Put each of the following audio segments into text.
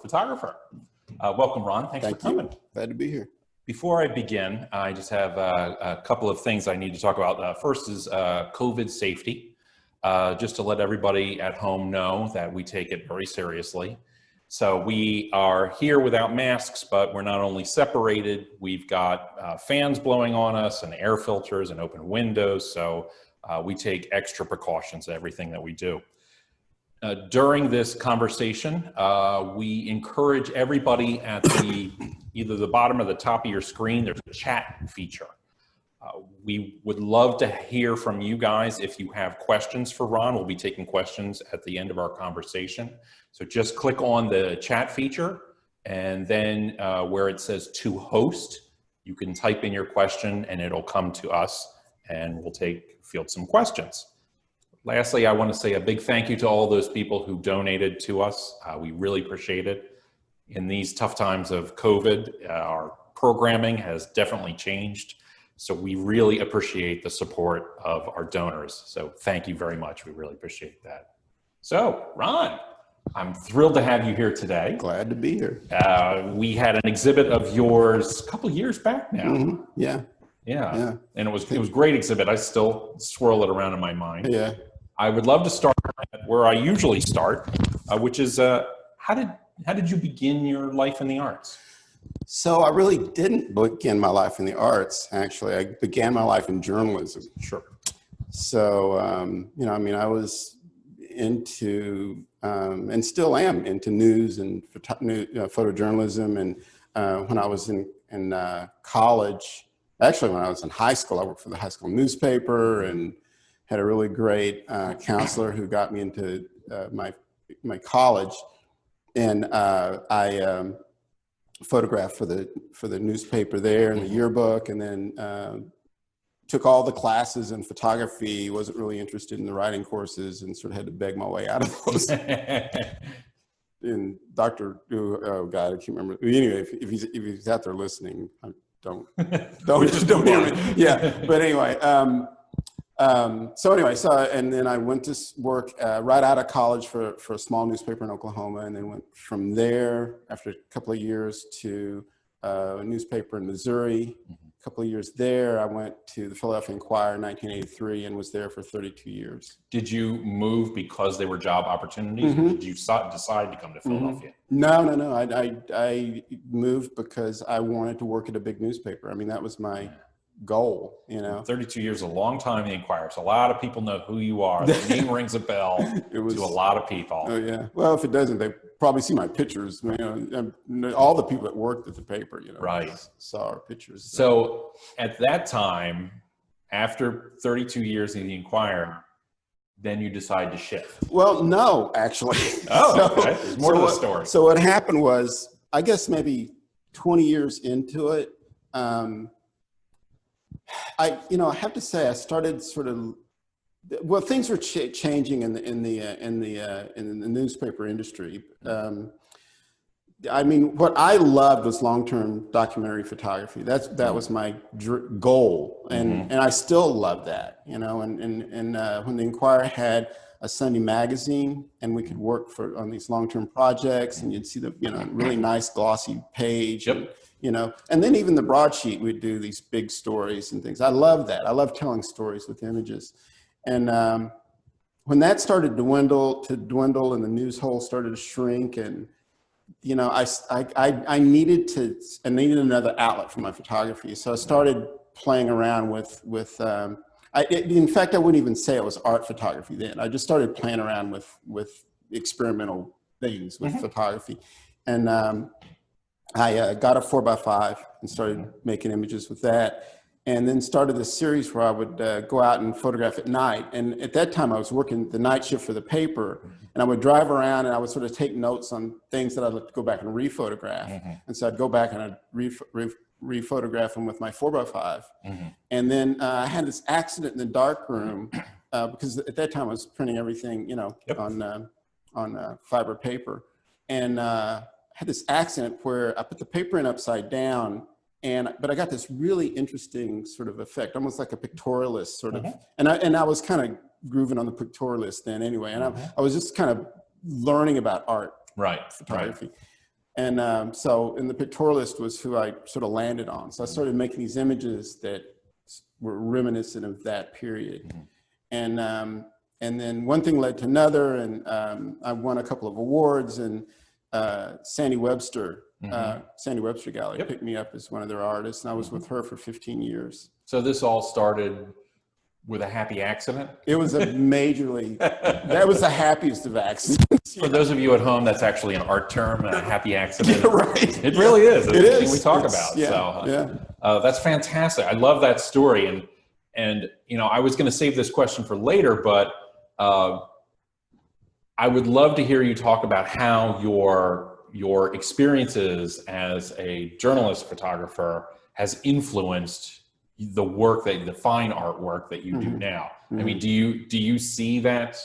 photographer. Welcome, Ron. Thanks for coming. Glad to be here. Before I begin, I just have a couple of things I need to talk about. First is COVID safety. Just to let everybody at home know that we take it very seriously. So we are here without masks, but we're not only separated, we've got fans blowing on us and air filters and open windows. So we take extra precautions in everything that we do. During this conversation, we encourage everybody at either the bottom or the top of your screen, there's a chat feature. We would love to hear from you guys. If you have questions for Ron, we'll be taking questions at the end of our conversation. So just click on the chat feature, and then where it says to host, you can type in your question and it'll come to us and we'll field some questions. Lastly, I want to say a big thank you to all those people who donated to us. We really appreciate it. In these tough times of COVID, our programming has definitely changed. So we really appreciate the support of our donors. So thank you very much. We really appreciate that. So Ron, I'm thrilled to have you here today. Glad to be here. We had an exhibit of yours a couple of years back now. Mm-hmm. Yeah. And it was a great exhibit. I still swirl it around in my mind. Yeah. I would love to start where I usually start, which is how did you begin your life in the arts? So I really didn't begin my life in the arts, actually. I began my life in journalism. Sure. So, I was into, and still am into news and photojournalism. And when I was in college, actually when I was in high school, I worked for the high school newspaper and had a really great counselor who got me into my college. And I photographed for the newspaper there and the yearbook, and then took all the classes in photography, wasn't really interested in the writing courses, and sort of had to beg my way out of those. And oh God, I can't remember. Anyway, if he's out there listening, don't hear me. Yeah, but anyway. And then I went to work right out of college for a small newspaper in Oklahoma, and then went from there after a couple of years to a newspaper in Missouri. A couple of years there, I went to the Philadelphia Inquirer in 1983 and was there for 32 years. Did you move because they were job opportunities, or did you decide to come to Philadelphia? No. I moved because I wanted to work at a big newspaper. I mean, that was my goal, 32 years is a long time in the Inquirer. So a lot of people know who you are. The name rings a bell to a lot of people. Oh yeah. Well, if it doesn't, they probably see my pictures. All the people that worked at the paper, right, saw our pictures. So at that time, after 32 years in the Inquirer, then you decide to shift. Well, no, actually. Okay. There's more to the story. So what happened was, I guess maybe 20 years into it, I have to say I started sort of, things were changing in the newspaper industry. What I loved was long-term documentary photography. That was my goal, and I still love that. And when the Inquirer had a Sunday magazine, and we could work on these long-term projects, and you'd see the really nice glossy page. Yep. And then even the broadsheet, we'd do these big stories and things. I love that. I love telling stories with images. And when that started to dwindle and the news hole started to shrink, and, I needed another outlet for my photography. So I started playing around in fact, I wouldn't even say it was art photography then. I just started playing around with experimental things with photography. And I got a 4x5 and started making images with that, and then started this series where I would go out and photograph at night. And at that time I was working the night shift for the paper, and I would drive around and I would sort of take notes on things that I'd like to go back and rephotograph. And so I'd go back and I'd rephotograph them with my 4x5. And then I had this accident in the darkroom because at that time I was printing everything, on fiber paper. And had this accident where I put the paper in upside down, but I got this really interesting sort of effect, almost like a pictorialist sort of, and I was kind of grooving on the pictorialist then anyway, and I was just kind of learning about art, right, photography. And so, and the pictorialist was who I sort of landed on. So I started making these images that were reminiscent of that period. And then one thing led to another, and I won a couple of awards, and Sandy Webster Gallery picked me up as one of their artists, and I was with her for 15 years. So this all started with a happy accident? It was a majorly, that was the happiest of accidents. For those of you at home, that's actually an art term, a happy accident. Yeah, right. It really is. It's it the thing is. we talk about. Yeah, so that's fantastic. I love that story. And you know, I was going to save this question for later, but I would love to hear you talk about how your experiences as a journalist photographer has influenced the work the fine artwork that you do now. I mean, do you see that?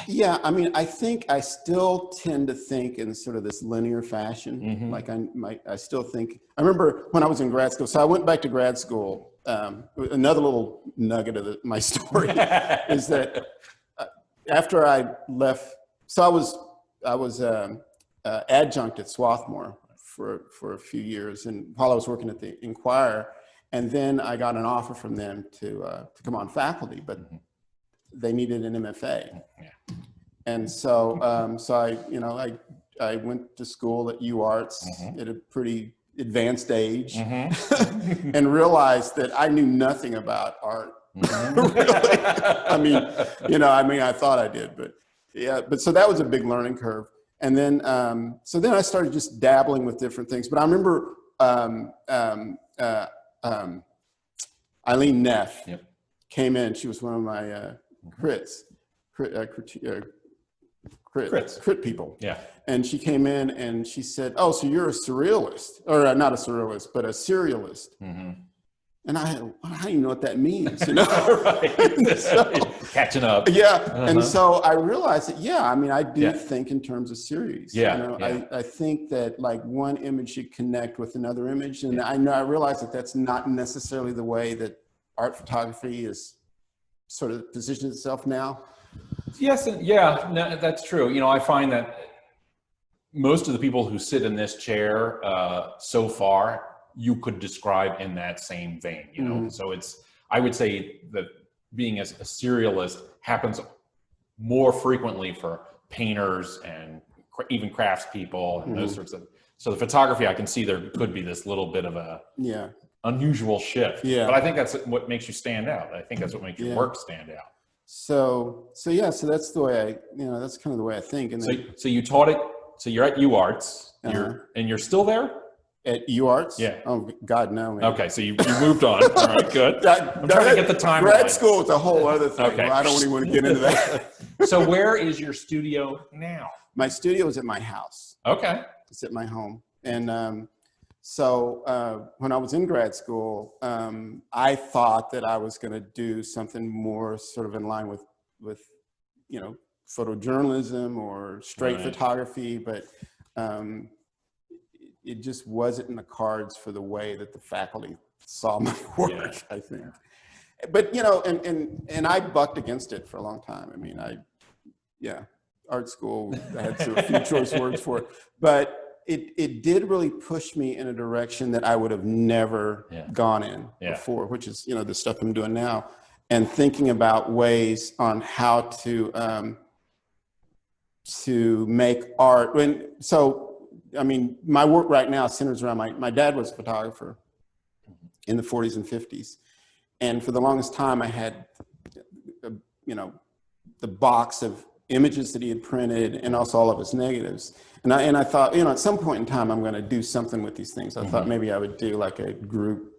Yeah, I mean, I think I still tend to think in sort of this linear fashion. Like I still think, I remember when I was in grad school, so I went back to grad school. Another little nugget of my story is that after I left, so I was adjunct at Swarthmore for a few years, and while I was working at the Inquirer, and then I got an offer from them to come on faculty, but they needed an MFA, and so I went to school at UArts at a pretty advanced age, and realized that I knew nothing about art. Really. I mean, I thought I did, but yeah, so that was a big learning curve. And then, so then I started just dabbling with different things. But I remember Eileen Neff came in. She was one of my crit people. Yeah. And she came in and she said, "Oh, so you're a surrealist, or not a surrealist, but a serialist." And I had, I don't even know what that means, you know? Right. So, catching up. Yeah. And so I realized that, yeah, I mean, I do think in terms of series. Yeah. You know, I think that like one image should connect with another image. And I realize that that's not necessarily the way that art photography is sort of positioned itself now. Yes. And no, that's true. You know, I find that most of the people who sit in this chair so far, you could describe in that same vein, you know? So I would say that being a serialist happens more frequently for painters and even craftspeople and those sorts of, so the photography, I can see there could be this little bit of a unusual shift, but I think that's what makes you stand out. I think that's what makes your work stand out. So that's the way that's kind of the way I think. And so you taught it, so you're at UArts, and you're still there? At UArts? Yeah. Oh, God, no, man. Okay, so you moved on. All right, good. I'm trying to get the timeline. Grad school is a whole other thing. Okay. Well, I don't even want to get into that. So where is your studio now? My studio is at my house. Okay. It's at my home. And so when I was in grad school, I thought that I was going to do something more sort of in line with photojournalism or straight photography, but it just wasn't in the cards for the way that the faculty saw my work, I think. But, and I bucked against it for a long time. I mean, art school, I had a few choice words for it, but it did really push me in a direction that I would have never gone in before, which is, the stuff I'm doing now, and thinking about ways on how to make art. I mean, my work right now centers around my dad was a photographer in the 40s and 50s. And for the longest time, I had, the box of images that he had printed and also all of his negatives. And I thought, at some point in time, I'm going to do something with these things. I thought maybe I would do like a group,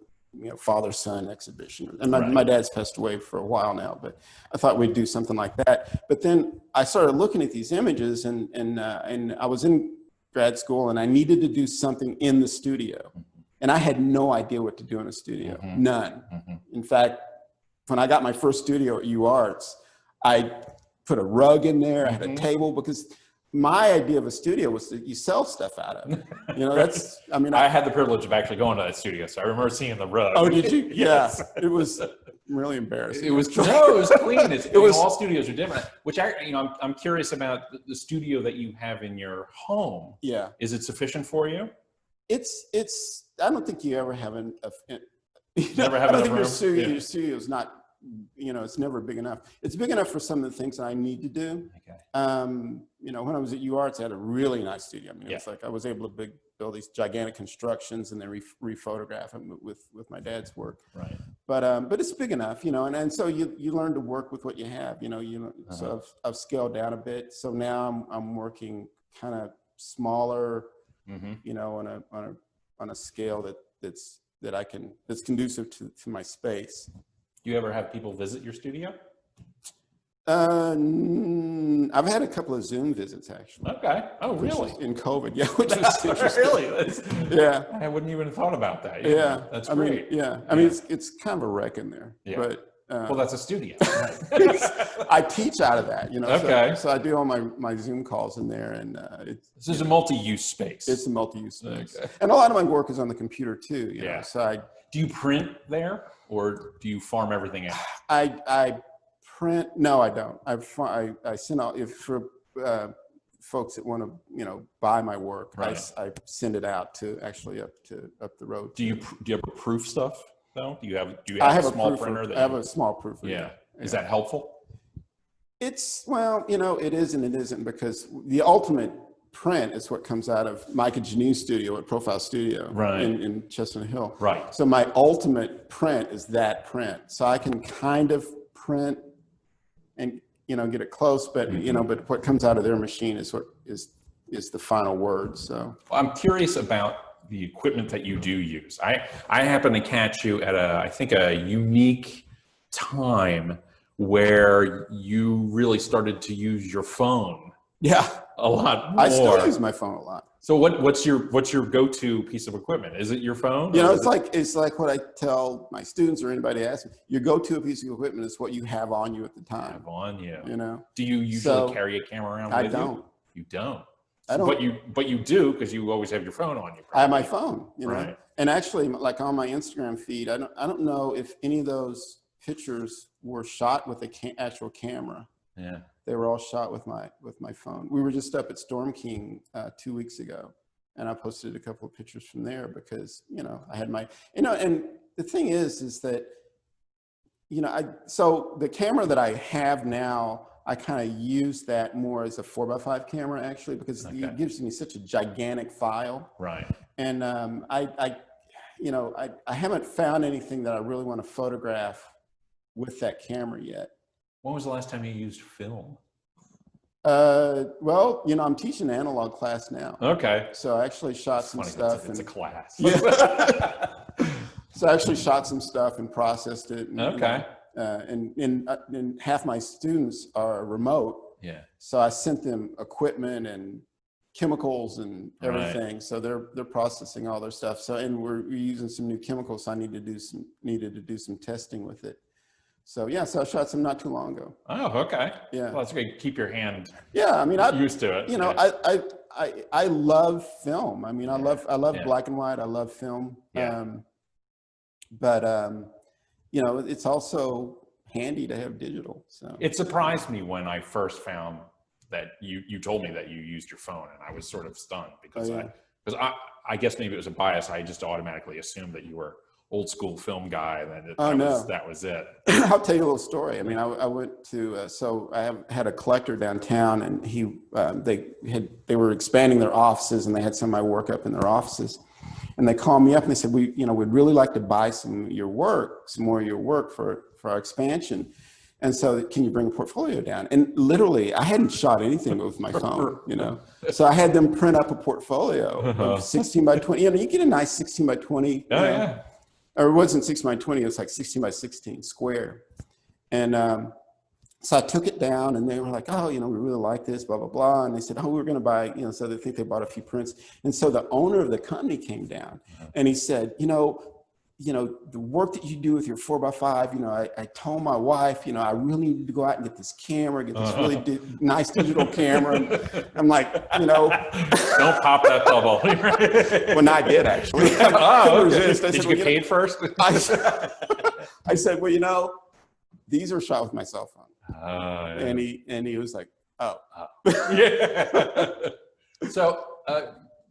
father-son exhibition. And my dad's passed away for a while now, but I thought we'd do something like that. But then I started looking at these images, and I was in grad school, and I needed to do something in the studio. And I had no idea what to do in a studio, none. In fact, when I got my first studio at UArts, I put a rug in there, I had a table, because my idea of a studio was that you sell stuff out of it. I had the privilege of actually going to that studio, so I remember seeing the rug. Oh, did you? Yes. Yeah, it was, really embarrassing. It was clean. All studios are different. Which I'm curious about the studio that you have in your home. Yeah. Is it sufficient for you? It's. I don't think you ever have Never have enough room. Your studio is not. It's never big enough. It's big enough for some of the things that I need to do. Okay. When I was at UArts, I had a really nice studio. I mean, Yeah. it's like I was able to build these gigantic constructions and then rephotograph them with my dad's work. Right. But it's big enough, and so you learn to work with what you have. So I've scaled down a bit. So now I'm working kind of smaller, on a scale that's conducive to my space. Do you ever have people visit your studio? I've had a couple of Zoom visits actually. Okay. Oh, really? In COVID, yeah, which was interesting. Really? Yeah. I wouldn't even have thought about that. Yeah. That's great. I mean, it's kind of a wreck in there. Yeah. But well, that's a studio. I teach out of that, Okay. So I do all my Zoom calls in there, and This is a multi-use space. It's a multi-use space. Okay. And a lot of my work is on the computer too. Yeah. So do you print there, or do you farm everything out? I print. No, I don't. I send out for folks that want to buy my work. Right. I send it out to actually up the road. Do you ever proof stuff though? Do you have I have a small printer? I have a small proofer. Yeah. Is that helpful? It's it is and it isn't, because the ultimate print is what comes out of Micah Janu's studio at Profile Studio, right, in Chestnut Hill. Right. So my ultimate print is that print. So I can kind of print and get it close, but but what comes out of their machine is what is the final word. So I'm curious about the equipment that you do use. I happen to catch you at I think a unique time where you really started to use your phone. Yeah. A lot more. I still use my phone a lot. So what's your go-to piece of equipment? Is it your phone? It's like what I tell my students or anybody that asks me. Your go-to piece of equipment is what you have on you at the time. Have on you. Do you usually carry a camera around with you? I don't. You don't. I don't. But you do, because you always have your phone on you. Probably. I have my phone. Right. And actually, like on my Instagram feed, I don't know if any of those pictures were shot with the actual camera. Yeah. They were all shot with my phone. We were just up at Storm King 2 weeks ago, and I posted a couple of pictures from there because I had my and the thing is that so the camera that I have now, I kind of use that more as a 4x5 camera actually, because it gives me such a gigantic file. Right. And I haven't found anything that I really want to photograph with that camera yet. When was the last time you used film? Well, I'm teaching an analog class now. Okay. So I actually shot some stuff. It's a class. Yeah. So I actually shot some stuff and processed it. And, okay. And half my students are remote. Yeah. So I sent them equipment and chemicals and everything. Right. So they're processing all their stuff. So, and we're using some new chemicals. So I needed to do some testing with it. So yeah, so I shot some not too long ago. Oh, okay. Yeah. Well, that's great. Keep your hand. Yeah, I mean, I'm used to it. I love film. I mean, I love black and white. I love film. Yeah. It's also handy to have digital. So it surprised me when I first found that you told me that you used your phone, and I was sort of stunned because I guess maybe it was a bias. I just automatically assumed that you were old school film guy, and that was it. I'll tell you a little story. I mean, I went to so I had a collector downtown, and they were expanding their offices, and they had some of my work up in their offices, and they called me up and they said, we'd really like to buy some more of your work for our expansion, and so can you bring a portfolio down? And literally, I hadn't shot anything with my phone, so I had them print up a portfolio of 16 by 20. You get a nice 16 by 20. Oh yeah. Or it wasn't 16 by 20, it was like 16 by 16 square. And so I took it down, and they were like, oh, we really like this, blah, blah, blah. And they said, oh, we're going to buy, so they think they bought a few prints. And so the owner of the company came down, and he said, the work that you do with your 4x5, I told my wife, I really need to go out and get this camera, get this really nice digital camera. And I'm like, don't pop that bubble. Well, no, I did actually. Oh, okay. Did you get paid first? I said, well, you know, these are shot with my cell phone. Yeah. And he was like, oh. Yeah. So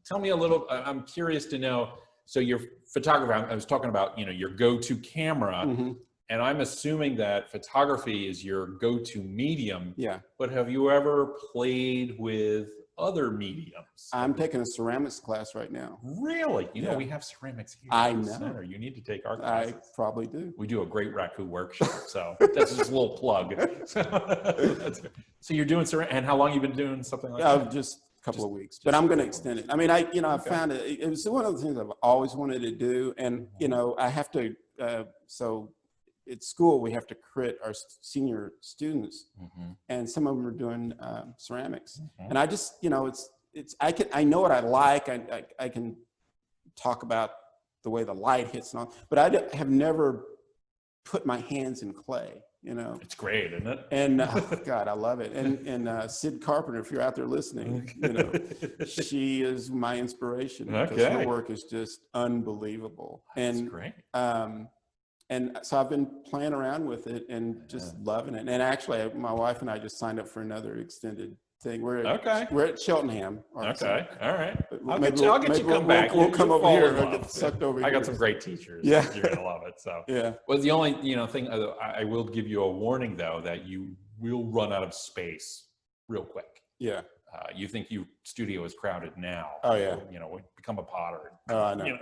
tell me a little, I'm curious to know, so your photography, I was talking about, you know, your go-to camera, and I'm assuming that photography is your go-to medium. Yeah. But have you ever played with other mediums? I'm taking a ceramics class right now. Really? You know, we have ceramics here I in the know. center. You need to take our classes. I probably do. We do a great raku workshop, so that's just a little plug. So you're doing ceramics, and how long you been doing something like that? Just a couple of weeks, but I'm going to extend it. I mean, I found it was one of the things I've always wanted to do, and you know, I have to. So at school, we have to crit our senior students, and some of them are doing ceramics, and I just, you know, I know what I like. I can talk about the way the light hits and all, but I have never put my hands in clay. You know, it's great, isn't it? And God, I love it. And Sid Carpenter, if you're out there listening, you know, she is my inspiration because her work is just unbelievable. That's great. And so I've been playing around with it and just loving it. And actually, my wife and I just signed up for another extended thing. We're at Cheltenham. Okay, all right. I'll get you come back. We'll come over here. I'll get sucked over here. I got some great teachers. Yeah, you're gonna love it. So yeah. Well, the only thing I will give you a warning though, that you will run out of space real quick. Yeah. You think your studio is crowded now? Oh yeah. You know, become a potter. Oh, I know. You know,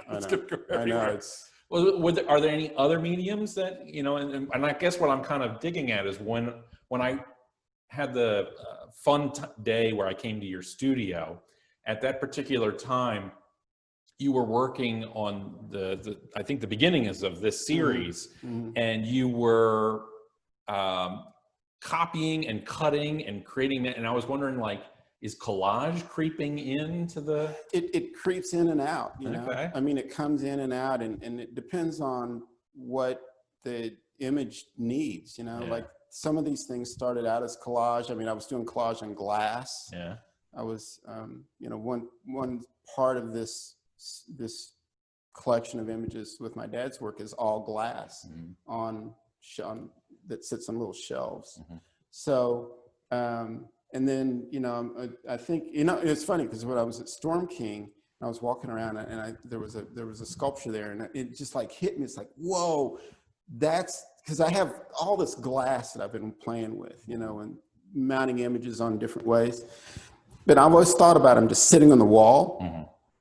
I know. It's. Well, are there any other mediums that, you know, and I guess what I'm kind of digging at is when I had the fun day where I came to your studio, at that particular time, you were working on I think the beginnings of this series, and you were copying and cutting and creating that. And I was wondering, like, is collage creeping into the? It creeps in and out, you know. I mean, it comes in and out, and it depends on what the image needs, you know. Like some of these things started out as collage. I mean, I was doing collage on glass. Yeah. I was, you know, one part of this collection of images with my dad's work is all glass on that sits on little shelves. So. And then, you know, I think, you know, it's funny because when I was at Storm King, I was walking around and there was a sculpture there, and it just like hit me. It's like, whoa, that's because I have all this glass that I've been playing with, you know, and mounting images on different ways. But I've always thought about them just sitting on the wall,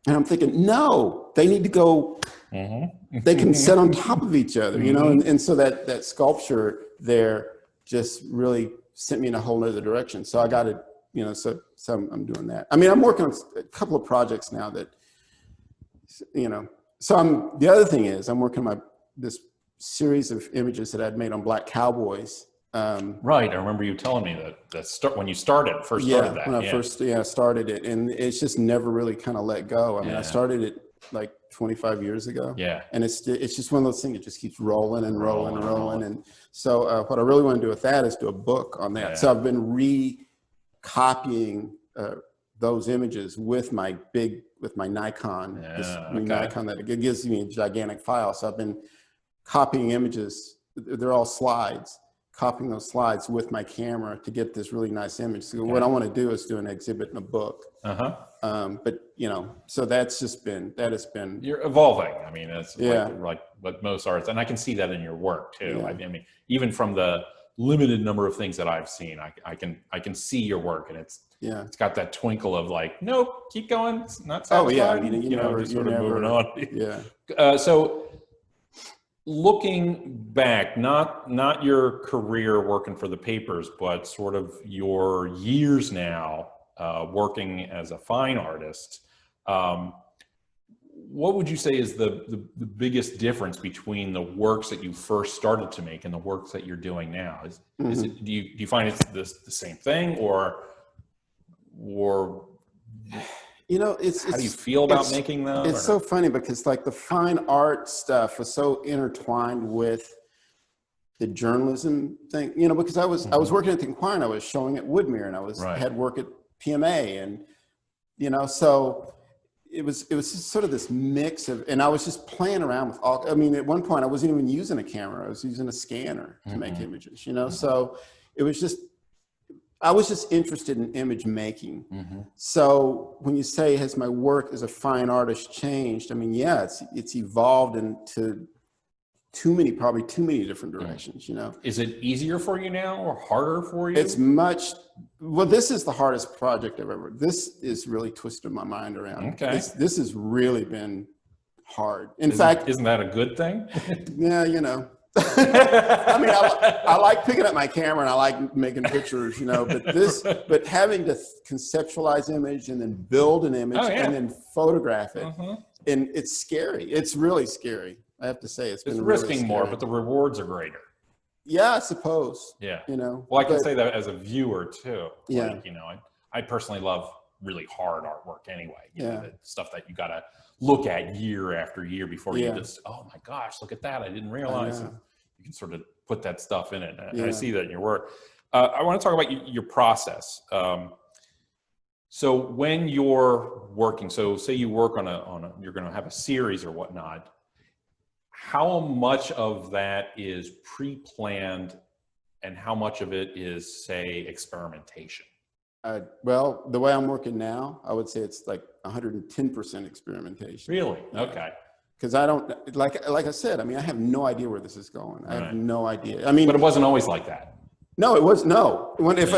and I'm thinking, no, they need to go. They can sit on top of each other, you know, and so that sculpture there just really sent me in a whole other direction. So I got to, you know, so I'm doing that. I mean, I'm working on a couple of projects now that, you know, so the other thing is I'm working on this series of images that I'd made on black cowboys. Right. I remember you telling me that when you first started that. When I first started it, and it's just never really kind of let go. I mean, I started it like 25 years ago. Yeah. And it's just one of those things that just keeps rolling and rolling and rolling. And so what I really want to do with that is do a book on that. So I've been re-copying those images with my Nikon, Nikon that it gives me a gigantic file. So I've been copying images. They're all slides, copying those slides with my camera to get this really nice image. So what I want to do is do an exhibit in a book. But you know, so that has been. You're evolving. I mean, it's like what most artists, and I can see that in your work too. I mean, even from the limited number of things that I've seen, I can see your work, and it's got that twinkle of like, nope, keep going. It's not satisfied. Oh yeah, I mean, you know, just sort of moving on. Yeah. So looking back, not your career working for the papers, but sort of your years now working as a fine artist, what would you say is the biggest difference between the works that you first started to make and the works that you're doing now? Is it, do you find it's the same thing, or you know, how do you feel about making them? It's so funny because like the fine art stuff was so intertwined with the journalism thing, you know, because I was working at the Inquirer, and I was showing at Woodmere, and I had work at PMA, and you know, so it was just sort of this mix of, and I was just playing around with all, I mean, at one point I wasn't even using a camera. I was using a scanner to make images, you know? So it was just, I was just interested in image making. So when you say, has my work as a fine artist changed? I mean, yeah, it's evolved into probably too many different directions, you know? Is it easier for you now or harder for you? It's much, well, this is the hardest project I've ever, this is really twisted my mind around. Okay. This has really been hard. In fact, isn't that a good thing? yeah, you know. I mean, I like picking up my camera and I like making pictures, you know, but having to conceptualize image and then build an image and then photograph it, and it's scary. It's really scary. I have to say, it's been really risking more, but the rewards are greater. Yeah, I suppose. Yeah. You know. Well, I can say that as a viewer too. Yeah. Like, you know, I personally love really hard artwork anyway. You know, the stuff that you got to look at year after year before you just, oh my gosh, look at that. I didn't realize. You can sort of put that stuff in it. And I see that in your work. I want to talk about your process. So when you're working, so say you work on you're going to have a series or whatnot, how much of that is pre-planned and how much of it is, say, experimentation? Well, the way I'm working now, I would say it's like 110% experimentation. Really? Okay. Because I don't, like I said, I mean, I have no idea where this is going. I have no idea. I mean, but it wasn't always like that. No, it was no.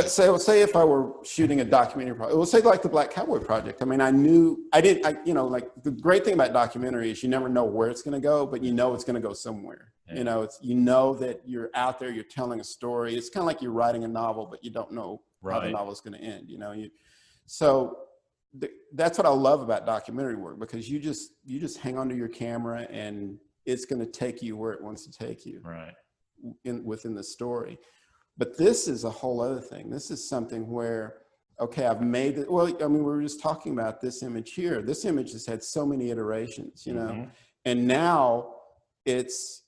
Say if I were shooting a documentary project, it would say like the Black Cowboy Project. I mean, you know, like the great thing about documentary is you never know where it's going to go, but you know it's going to go somewhere. Yeah. You know, you know that you're out there, you're telling a story. It's kind of like you're writing a novel, but you don't know how the novel is going to end. You know, that's what I love about documentary work, because you just hang onto your camera and it's going to take you where it wants to take you. Right. Within the story. But this is a whole other thing. This is something where, okay, I've made it. Well, I mean, we were just talking about this image here. This image has had so many iterations, you know, and now it's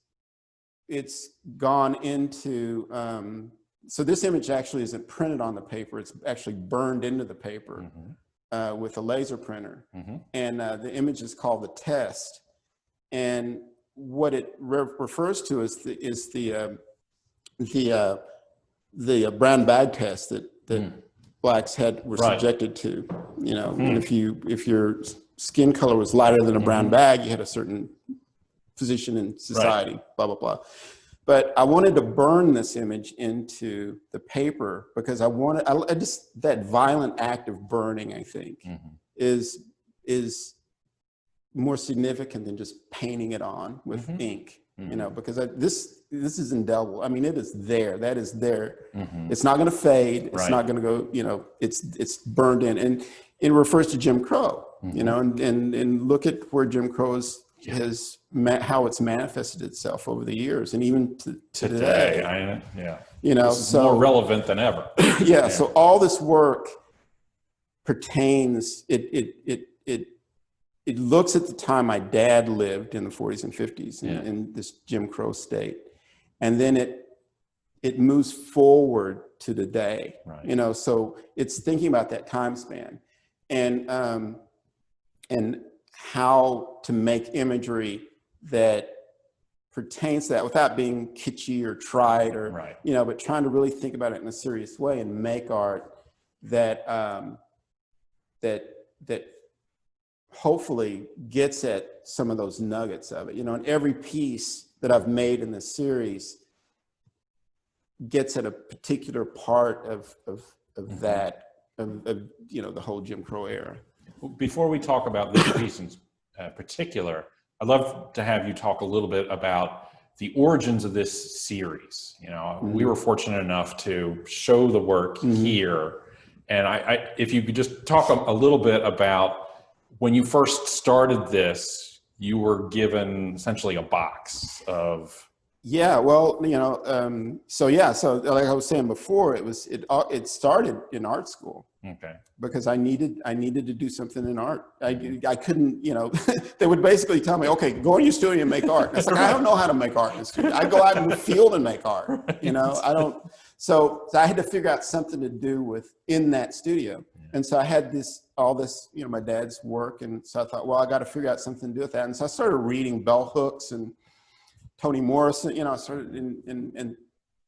gone into, so this image actually isn't printed on the paper. It's actually burned into the paper with a laser printer. And the image is called The Test. And what it refers to is the brown bag test that blacks were subjected to, you know, and if your skin color was lighter than a brown bag, you had a certain position in society, blah, blah, blah. But I wanted to burn this image into the paper because I just, that violent act of burning, I think, is more significant than just painting it on with ink. You know, because this is indelible. I mean, it is there. That is there. It's not going to fade. It's not going to go. You know, it's burned in, and it refers to Jim Crow. You know, and look at where Jim Crow how it's manifested itself over the years, and even to today. You know, it's more relevant than ever. So all this work pertains. It looks at the time my dad lived in the 40s and 50s in this Jim Crow state. And then it moves forward to today, you know, so it's thinking about that time span and how to make imagery that pertains to that without being kitschy or trite or, you know, but trying to really think about it in a serious way and make art that, that hopefully gets at some of those nuggets of it, you know, and every piece that I've made in this series gets at a particular part of that, you know, the whole Jim Crow era. Before we talk about this piece in particular, I'd love to have you talk a little bit about the origins of this series. You know, we were fortunate enough to show the work here. And if you could just talk a little bit about when you first started this, you were given essentially a box of. Yeah, well, you know, so like I was saying before, it started in art school. Okay. Because I needed to do something in art. I couldn't, you know, they would basically tell me, okay, go in your studio and make art. And it's like, I don't know how to make art in the studio. I go out in the field and make art, you know, I don't. So I had to figure out something to do in that studio. And so I had all this, you know, my dad's work. And so I thought, well, I got to figure out something to do with that. And so I started reading bell hooks and Toni Morrison, you know, I started in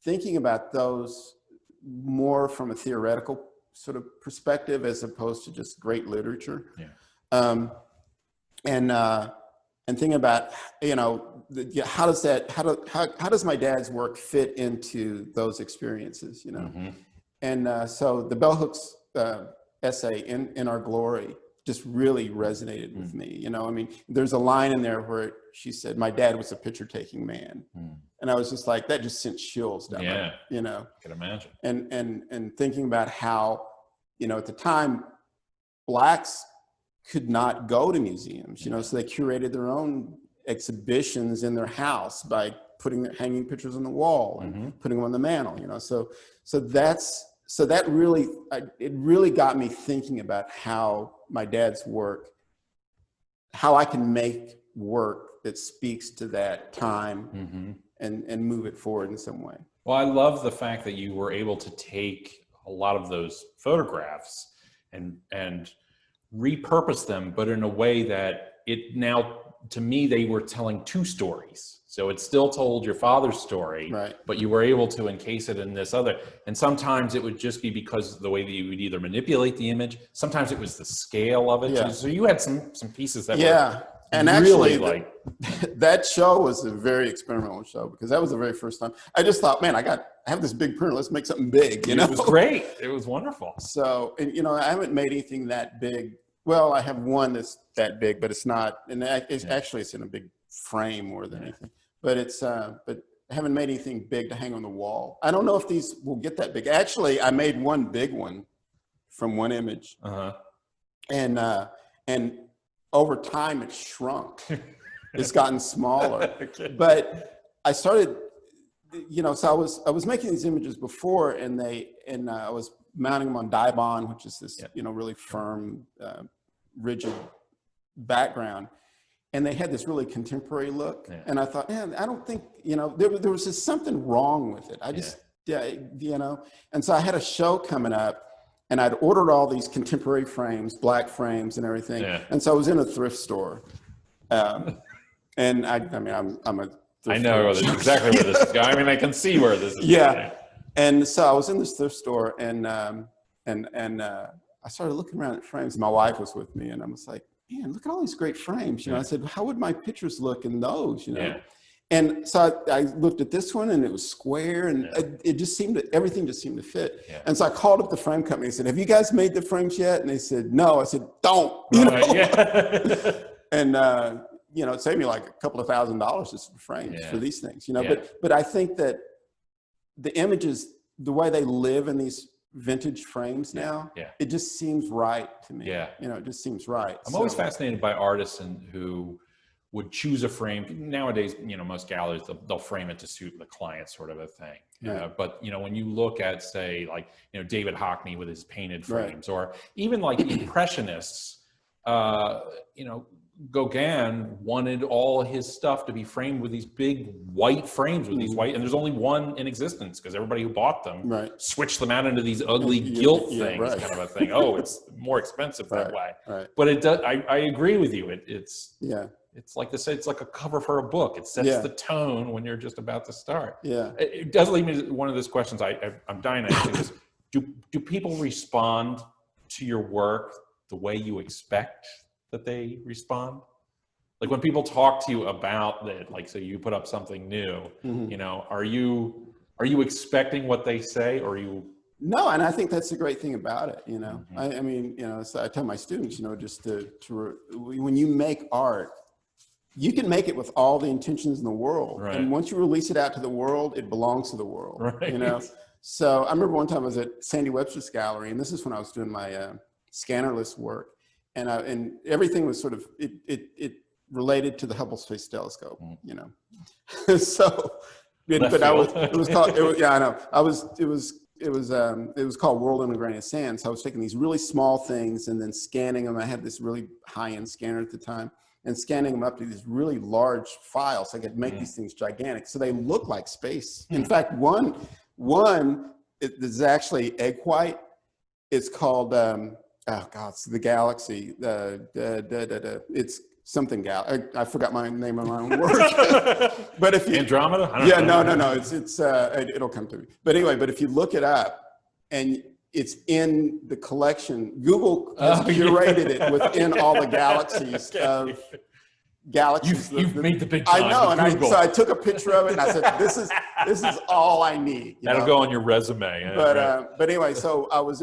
thinking about those more from a theoretical sort of perspective as opposed to just great literature. Yeah. And thinking about, you know, how does my dad's work fit into those experiences, you know? And so the bell hooks essay, in Our Glory, just really resonated with me. You know, I mean, there's a line in there where she said, my dad was a picture-taking man. And I was just like, that just sent chills down my, you know. I can imagine. And thinking about how, you know, at the time, Blacks could not go to museums, you know, so they curated their own exhibitions in their house by hanging pictures on the wall and putting them on the mantle, you know. So that really, it really got me thinking about how my dad's work, how I can make work that speaks to that time and move it forward in some way. Well, I love the fact that you were able to take a lot of those photographs and repurpose them, but in a way that it now, to me, they were telling two stories. So it still told your father's story, right, but you were able to encase it in this other. And sometimes it would just be because of the way that you would either manipulate the image. Sometimes it was the scale of it. Yeah. So you had some pieces that were and really actually, like that show was a very experimental show because that was the very first time. I just thought, man, I have this big printer. Let's make something big. You know, it was great. It was wonderful. So, and you know, I haven't made anything that big. Well, I have one that's that big, but it's not. And actually, it's in a big frame more than anything. But it's but I haven't made anything big to hang on the wall. I don't know if these will get that big. Actually, I made one big one from one image, and over time it shrunk. It's gotten smaller. Okay. But I started, you know, so I was making these images before, and I was mounting them on Dibond, which is this you know, really firm, rigid background. And they had this really contemporary look. Yeah. And I thought, man, I don't think, you know, there was just something wrong with it. I just, you know, and so I had a show coming up and I'd ordered all these contemporary frames, black frames and everything. Yeah. And so I was in a thrift store. And I mean, I'm a thrift I know exactly where this is going. I mean, I can see where this is going. And so I was in this thrift store and I started looking around at frames. My wife was with me and I was like, man, look at all these great frames. You know, I said, how would my pictures look in those, you know? Yeah. And so I looked at this one and it was square and it just seemed to, everything just seemed to fit. Yeah. And so I called up the frame company and said, have you guys made the frames yet? And they said, no. I said, don't, you know? Yeah. And, you know, it saved me like a couple of $1,000 just for frames for these things, you know? But I think that the images, the way they live in these vintage frames now, it just seems right to me. Yeah. You know, it just seems right. I'm always fascinated by artists who would choose a frame. Nowadays, you know, most galleries, they'll frame it to suit the client sort of a thing. Right. But, you know, when you look at, say, like, you know, David Hockney with his painted frames, or even like Impressionists, you know, Gauguin wanted all his stuff to be framed with these big white frames with these white, and there's only one in existence because everybody who bought them switched them out into these ugly gilt things, kind of a thing. Oh, it's more expensive that way. Right. But it does. I agree with you. It's like they say, it's like a cover for a book. It sets the tone when you're just about to start. Yeah. It does lead me to one of those questions I'm dying to ask you is, do people respond to your work the way you expect that they respond? Like when people talk to you about it, like, so you put up something new, you know, are you expecting what they say, or are you? No, and I think that's the great thing about it, you know. I mean, you know, so I tell my students, you know, just when you make art, you can make it with all the intentions in the world. Right. And once you release it out to the world, it belongs to the world, you know? So I remember one time I was at Sandy Webster's gallery, and this is when I was doing my scannerless work. And everything was sort of, it related to the Hubble Space Telescope, you know. So, but I was, it was called, I know. It was called World on a Grain of Sand. So I was taking these really small things and then scanning them. I had this really high-end scanner at the time, and scanning them up to these really large files. So I could make these things gigantic. So they look like space. In fact, one is actually egg white. It's called oh God, it's the galaxy. It's something I forgot my name of my own work. But if you Andromeda, I don't know. no, it'll come to me. But anyway, but if you look it up, and it's in the collection, Google has curated it within all the galaxies of galaxies. You've made the big time. I know, and Google. so I took a picture of it, and I said, "This is all I need." That'll go on your resume. But anyway, so I was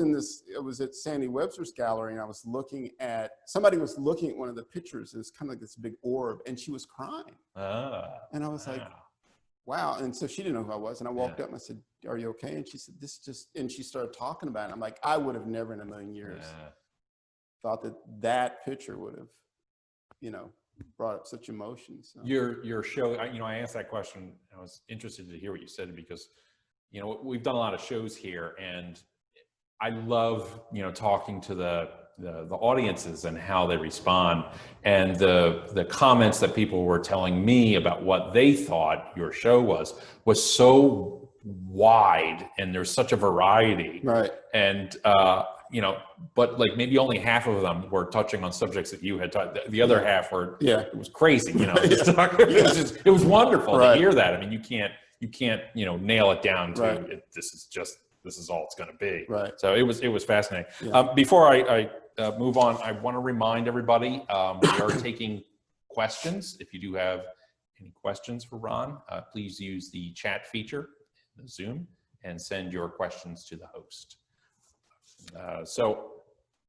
at Sandy Webster's gallery, and I was looking at, somebody was looking at one of the pictures. It was kind of like this big orb, and she was crying. And I was like, wow. And so she didn't know who I was, and I walked up and I said, "Are you okay?" And she said, and she started talking about it. I'm like, I would have never in a million years thought that picture would have, brought up such emotions. So. Your show, I asked that question. I was interested to hear what you said because, we've done a lot of shows here, and I love, talking to the audiences and how they respond, and the comments that people were telling me about what they thought your show was so wide, and there's such a variety. Right. And, but like maybe only half of them were touching on subjects that you had taught. The other half were, it was crazy, it was wonderful to hear that. I mean, you can't, nail it down to this is all it's going to be. Right. So it was fascinating. Yeah. Before I move on, I want to remind everybody, we are taking questions. If you do have any questions for Ron, please use the chat feature in Zoom and send your questions to the host. So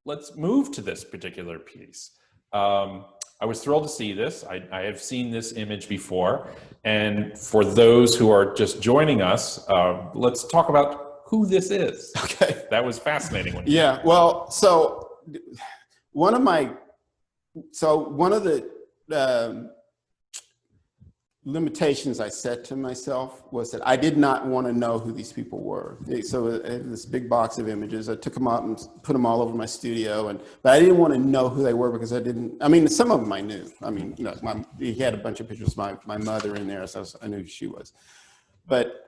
let's move to this particular piece. I was thrilled to see this. I have seen this image before. And for those who are just joining us, let's talk about who this is. Okay. That was fascinating. Well, so one of the limitations I set to myself was that I did not want to know who these people were. So I had this big box of images. I took them out and put them all over my studio, but I didn't want to know who they were because some of them I knew. He had a bunch of pictures of my mother in there, so I knew who she was. But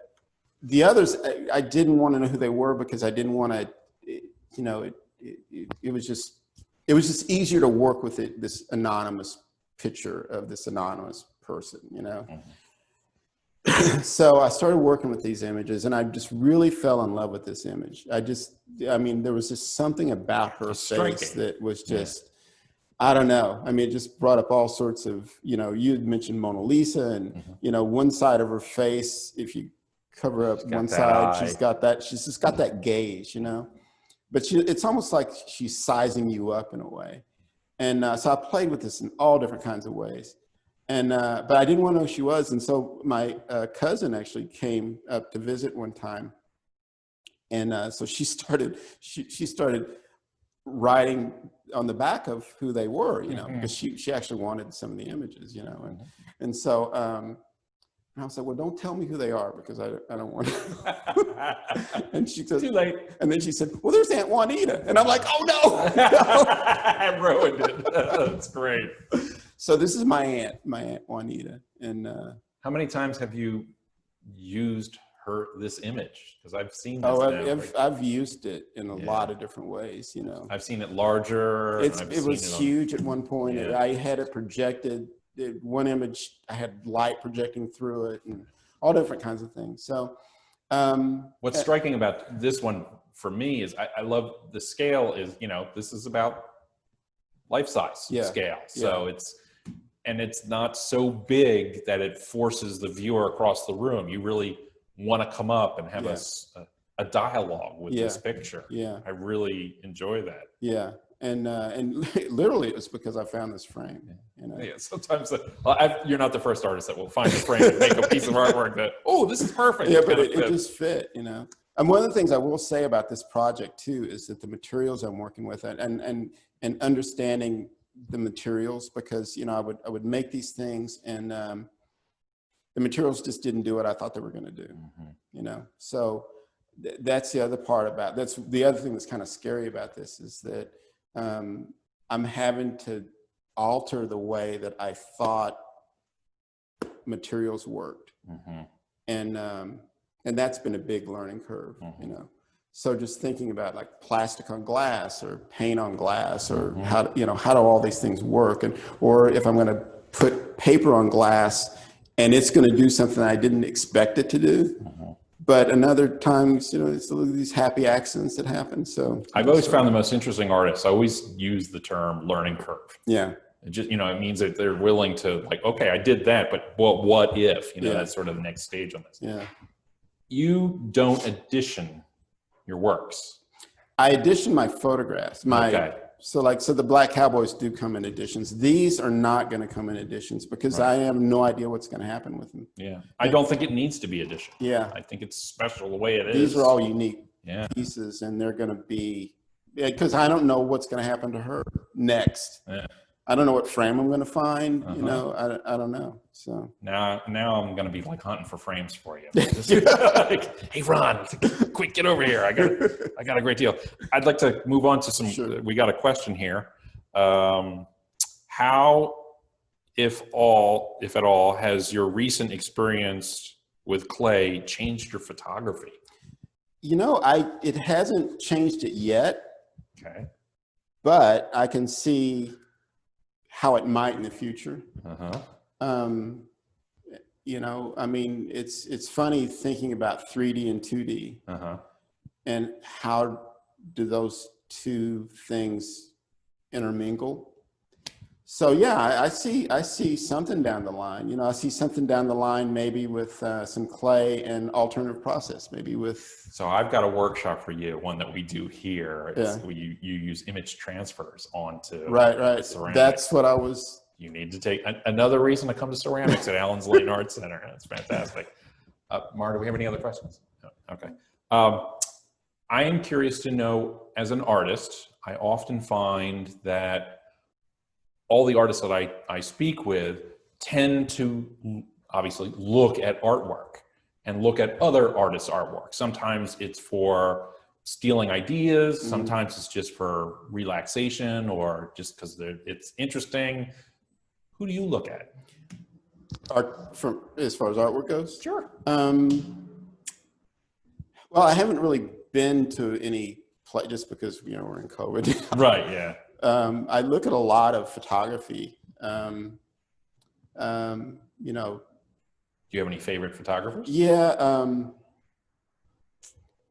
the others, I didn't want to know who they were because I didn't want to, it was just easier to work with this anonymous picture of this anonymous person, So I started working with these images, and I just really fell in love with this image. There was just something about her face that was just, I don't know. It just brought up all sorts of, you had mentioned Mona Lisa, and, one side of her face, if you cover up one side, she's just got that gaze, but it's almost like she's sizing you up in a way. And so I played with this in all different kinds of ways. And, but I didn't want to know who she was. And so my cousin actually came up to visit one time. And so she started writing on the back of who they were, because she actually wanted some of the images, and so, and I was like, well, don't tell me who they are because I don't want to. And she said, too late. And then she said, well, there's Aunt Juanita. And I'm like, oh no. I ruined it. That's great. So this is my Aunt Juanita. And how many times have you used this image? Because I've seen this. I've used it in a lot of different ways, I've seen it larger. It was huge at one point. I had it projected. One image, I had light projecting through it and all different kinds of things. So what's striking about this one for me is I love the scale is, this is about life-size scale. So it's not so big that it forces the viewer across the room. You really want to come up and have a dialogue with this picture. I really enjoy that. And literally it was because I found this frame. Sometimes you're not the first artist that will find a frame and make a piece of artwork that, this is perfect. But it just fit, And one of the things I will say about this project too is that the materials I'm working with and understanding the materials, because I would make these things and the materials just didn't do what I thought they were going to do. So that's the other part about that's the other thing that's kind of scary about this is that I'm having to alter the way that I thought materials worked. And that's been a big learning curve, So just thinking about like plastic on glass or paint on glass, or how, you know, how do all these things work? And, or if I'm going to put paper on glass and it's going to do something I didn't expect it to do. But another times, you know, it's these happy accidents that happen. So I've always found the most interesting artists, I always use the term learning curve. Yeah. It just, you know, it means that they're willing to, like, okay, I did that, but well, what if, you know, that's sort of the next stage on this. Yeah. You don't edition your works. I edition my photographs. So the Black Cowboys do come in editions. These are not going to come in editions because I have no idea what's going to happen with them. Yeah. I don't think it needs to be edition. Yeah. I think it's special the way it is. These are all unique pieces, and they're going to be, because I don't know what's going to happen to her next. Yeah. I don't know what frame I'm going to find. You know, I don't know. So now I'm going to be like hunting for frames for you. Like, hey, Ron, quick, get over here. I got a great deal. I'd like to move on to some. Sure. We got a question here. How, if at all, has your recent experience with clay changed your photography? You know, it hasn't changed it yet. Okay. But I can see how it might in the future. You know, I mean, it's funny thinking about 3D and 2D and how do those two things intermingle. So yeah, I see something down the line. You know, I see something down the line maybe with some clay and alternative process, maybe with. So I've got a workshop for you, one that we do here. You use image transfers onto ceramics. That's what I was. You need to take another reason to come to ceramics at Allen's Layton Art Center. That's fantastic. Mara, do we have any other questions? No. Okay. I am curious to know, as an artist, I often find that all the artists that I speak with tend to obviously look at artwork and look at other artists' artwork. Sometimes it's for stealing ideas. Sometimes it's just for relaxation or just because it's interesting. Who do you look at? Art, from as far as artwork goes? Sure. Well, I haven't really been to any play just because, you know, we're in COVID. Right, yeah. I look at a lot of photography. You know. Do you have any favorite photographers? Yeah.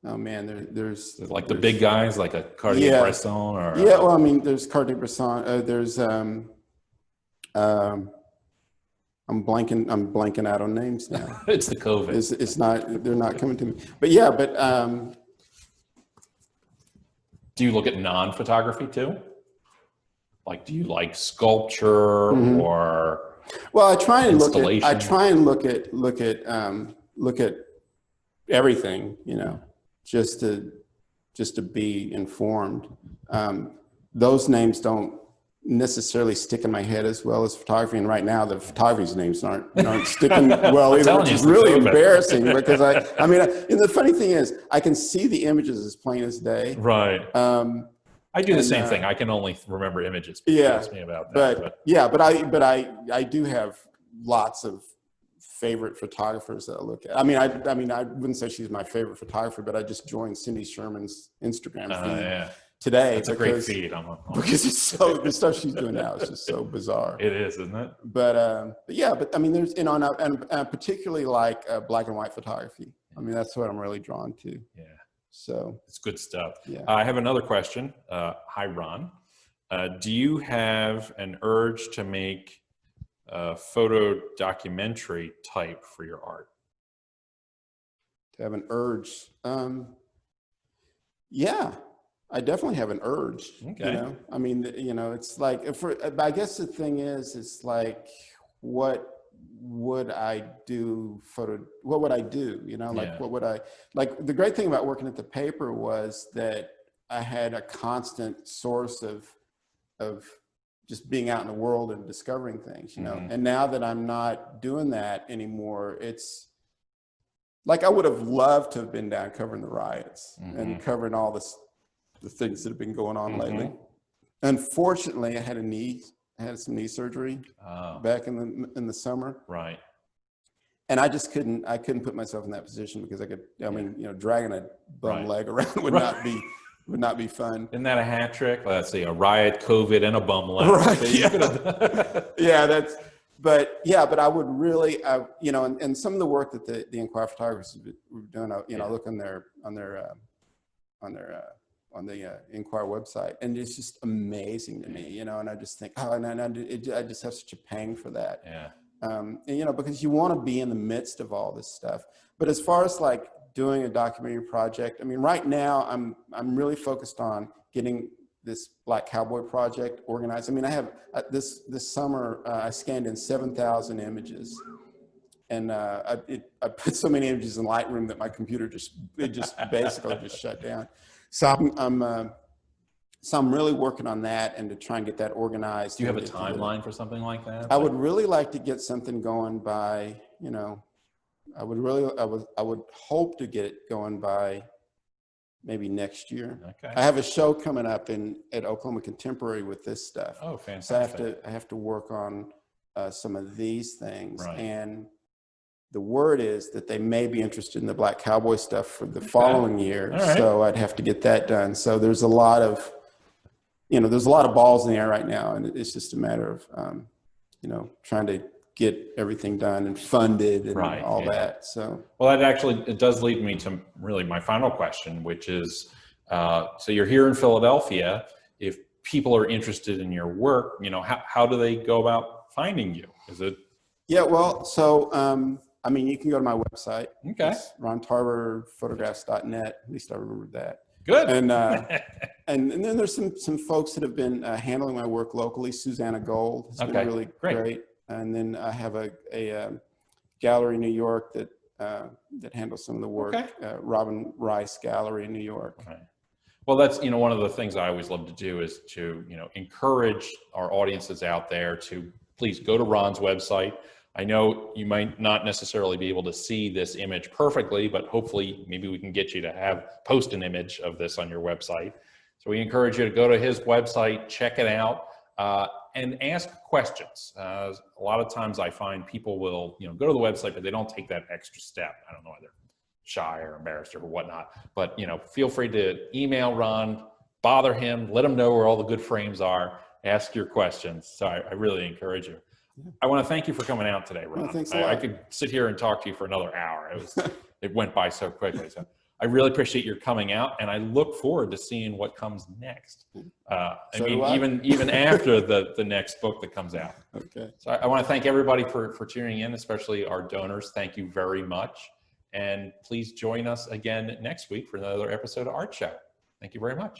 Oh man, there's like the big guys, like a Cartier-Bresson, or well, I mean, there's Cartier-Bresson. There's I'm blanking out on names now. It's the COVID. It's not. They're not coming to me. But yeah, do you look at non-photography too? Like, do you like sculpture or? Well, I try and look at everything, you know, just to be informed. Those names don't necessarily stick in my head as well as photography, and right now the photography's names aren't sticking well either, which is really embarrassing because I mean, and the funny thing is, I can see the images as plain as day. Right. I do the same thing. I can only remember images. Yeah. Ask me about that. But I do have lots of favorite photographers that I look at. I mean, I wouldn't say she's my favorite photographer, but I just joined Cindy Sherman's Instagram feed today. It's a great feed. Because it's so, the stuff she's doing now is just so bizarre. It is, isn't it? But I mean, there's, you know, and particularly like black and white photography. I mean, that's what I'm really drawn to. Yeah. So it's good stuff. Yeah. I have another question. Hi, Ron. Do you have an urge to make a photo documentary type for your art? To have an urge? Yeah, I definitely have an urge. Okay. You know, I mean, you know, it's like, I guess the thing is, it's like, what would I do? What would I do? You know, like, what would I, like, the great thing about working at the paper was that I had a constant source of just being out in the world and discovering things, you know. And now that I'm not doing that anymore, it's like, I would have loved to have been down covering the riots and covering all the things that have been going on lately. Unfortunately, I had some knee surgery back in the summer. Right. and I just couldn't put myself in that position because I mean, dragging a bum leg around would not be fun. Isn't that a hat trick? Let's see, a riot, COVID, and a bum leg. Right. So you could have Yeah, but I would really, and some of the work that the Inquirer photographers have done, I look on the Inquirer website, and it's just amazing to me, and I just think, oh, and I just have such a pang for that. Yeah. And, because you want to be in the midst of all this stuff. But as far as like doing a documentary project, I mean, right now I'm really focused on getting this Black Cowboy project organized. I mean, I have this summer I scanned in 7,000 images, and I put so many images in Lightroom that my computer just basically just shut down. So I'm really working on that and to try and get that organized. Do you have a timeline for something like that? I would really like to get something going by, I would hope to get it going by maybe next year. Okay. I have a show coming up at Oklahoma Contemporary with this stuff. Oh, fantastic. So I have to work on some of these things. Right. And the word is that they may be interested in the Black Cowboy stuff for the following year. Right. So I'd have to get that done. So there's a lot of, there's a lot of balls in the air right now, and it's just a matter of, trying to get everything done and funded and all that. So, well, it does lead me to really my final question, which is, so you're here in Philadelphia. If people are interested in your work, how do they go about finding you? Is it? Yeah, well, so, I mean, you can go to my website. Okay. It's rontarverphotographs.net. At least I remembered that. Good. And and then there's some folks that have been handling my work locally. Susanna Gold has been really great. And then I have a gallery in New York that handles some of the work. Okay. Robin Rice Gallery in New York. Right. Well, that's one of the things I always love to do is to encourage our audiences out there to please go to Ron's website. I know you might not necessarily be able to see this image perfectly, but hopefully maybe we can get you to post an image of this on your website. So we encourage you to go to his website, check it out, and ask questions. A lot of times I find people will, go to the website, but they don't take that extra step. I don't know whether shy or embarrassed or whatnot, but feel free to email Ron, bother him, let him know where all the good frames are, ask your questions. So I really encourage you. I want to thank you for coming out today, Ron. Well, thanks a lot. I could sit here and talk to you for another hour. It went by so quickly. So I really appreciate your coming out, and I look forward to seeing what comes next. Even after the next book that comes out. Okay. So I want to thank everybody for tuning in, especially our donors. Thank you very much. And please join us again next week for another episode of Art Show. Thank you very much.